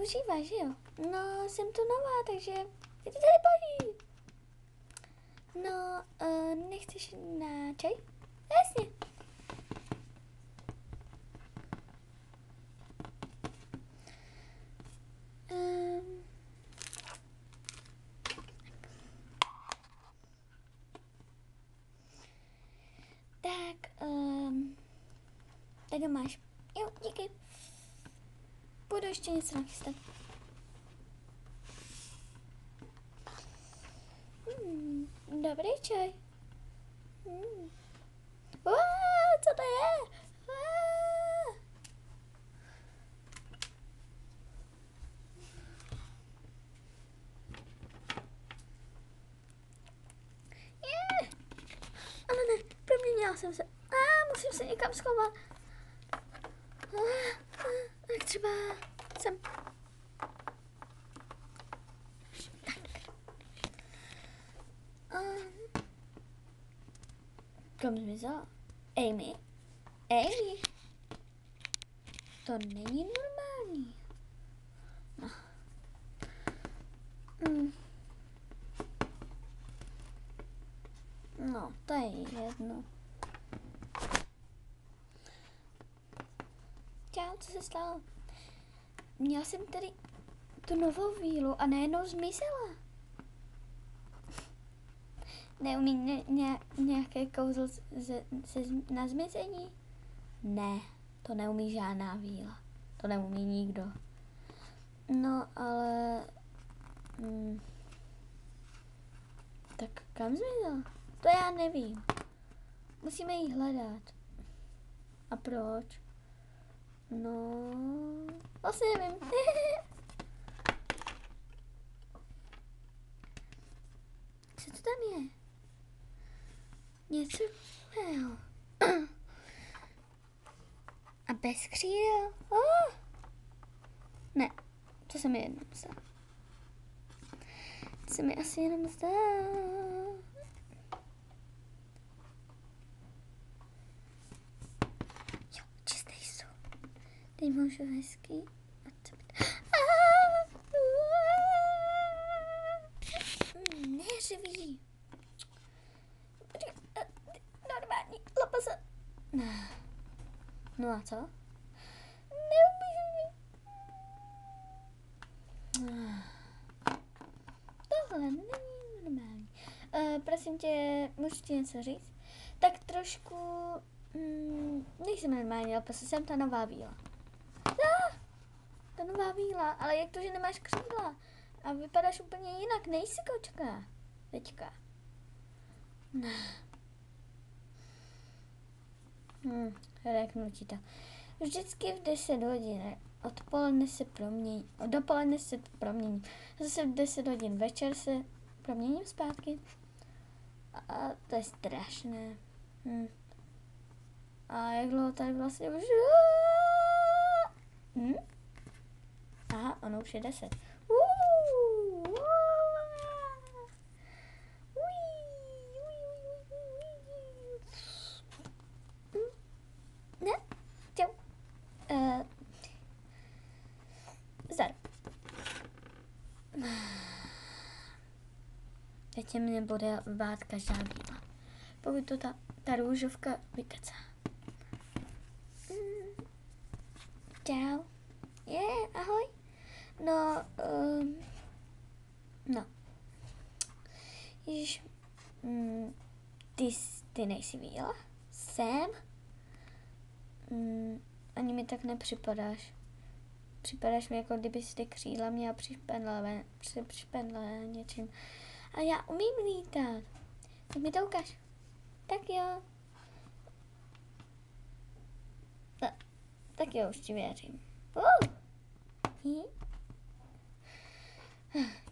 užíváš, že jo? No, jsem tu nová, takže je to tady boží. No, nechceš na čaj? Jasně. Tak ho máš. Jo, díky. Budu ještě něco nachystat. Dobrý čaj. Co to je? Ale ne, proměnila jsem se. Musím se někam schovat. Tak třeba sem. Kam zmizela? Amy? Amy? To není normální. No. No, to je jedno. Čau, co se stalo? Měla jsem tady tu novou vílu a najednou zmizela. Neumí nějaké kouzlo na zmizení? Ne, to neumí žádná víla. To neumí nikdo. No, ale... tak kam zmizela? To já nevím. Musíme ji hledat. A proč? No... vlastně nevím. Co to tam je? Něco nového. A bez křídel? Ne, to se mi jenom zdá. To se mi asi jenom zdá. Jo, čistý jsou. Teď můžu hezký. Neřví. Normální lapasa. No a co? Neumím. Tohle není normální. Prosím tě, můžu ti něco říct? Tak trošku... nejsem normální lapasa, jsem ta nová víla. Ta nová víla, ale jak to, že nemáš křídla? A vypadáš úplně jinak, nejsi kočka. Teďka. Řeknu ti to. Vždycky v 10 hodin dopoledne se proměním. Zase v 10 hodin večer se proměním zpátky. A to je strašné. A jak dlouho tady vlastně už... Aha, ono už je 10. Ne? Čau. Zdar. Teď mě bude bát každá víla. Pokud to ta růžovka vykacá. Čau. Ahoj. No. Ježiš. Ty nejsi víla? Jsem? Ani mi tak nepřipadáš. Připadáš mi, jako kdyby si ty křídla měla přišpendlené něčím. A já umím lítat. Tak mi to ukáž. Tak jo. Tak jo, už ti věřím.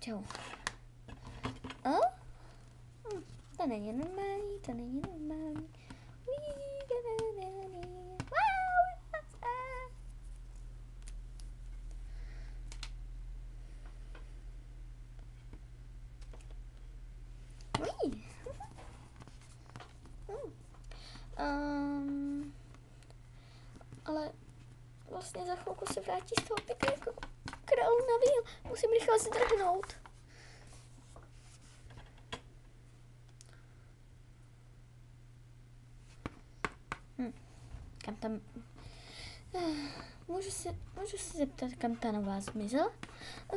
Čau. To není normální, to není normální. Ale vlastně za chvilku se vrátí z toho pytlíku. Královna víl, musím rychle zdrhnout. Kam tam... Můžu se zeptat, kam ta nová zmizela?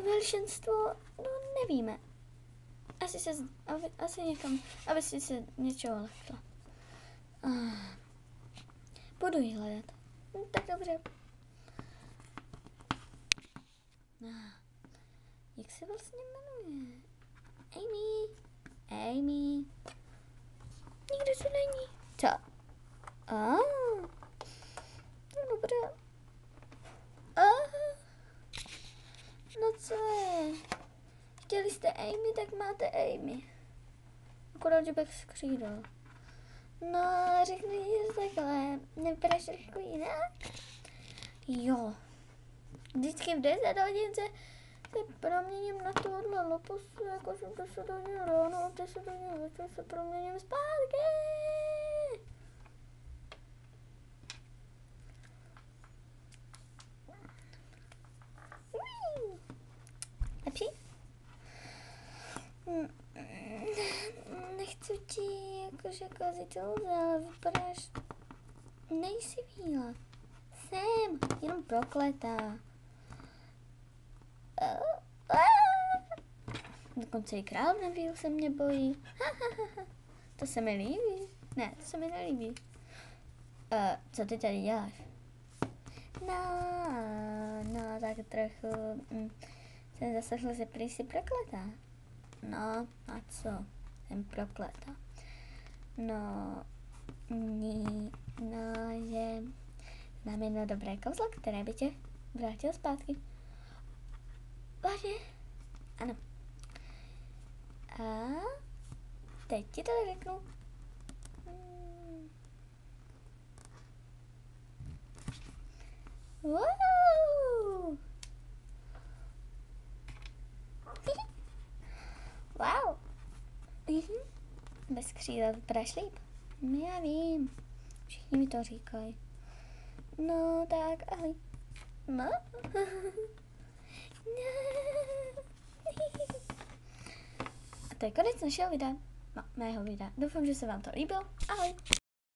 Velšenstvo, no nevíme. Asi někam, aby si se něčeho lehla. Budu ji hledat. Tak dobře. Jak se vlastně jmenuje? Amy. Nikde tu není. Co? No dobře. No co je? Chtěli jste Amy, tak máte Amy. Akorát, že bych skřídal. No, řekni, že takhle. Nevypadáš trošku jinak? Jo. Vždycky v 10 hodin se proměním na tohle loposu, jakože v 10 hodin ráno a v 10 hodin večer se proměním zpátky. Lepší? Nechci ti jakože kazit ilze, ale vypadáš... Nejsi víla. Jsem, jenom prokletá. Dokonce i královna víl se mě bojí. To se mi líbí. Ne, to se mi nelíbí. Co ty tady děláš? No, tak trochu... Jsem zaslechl, že prý jsi prokletá. No, a co? Jsem prokletá. Že znám jedno dobré kouzlo, které by tě vrátilo zpátky. Vážně? Ano. A teď ti to řeknu. Wow! Wow! Bez křídel vypadáš líp. Já vím. Všichni mi to říkají. No tak, ahoj. No? A to je konec našeho videa. No, mého videa. Doufám, že se vám to líbilo. Ahoj.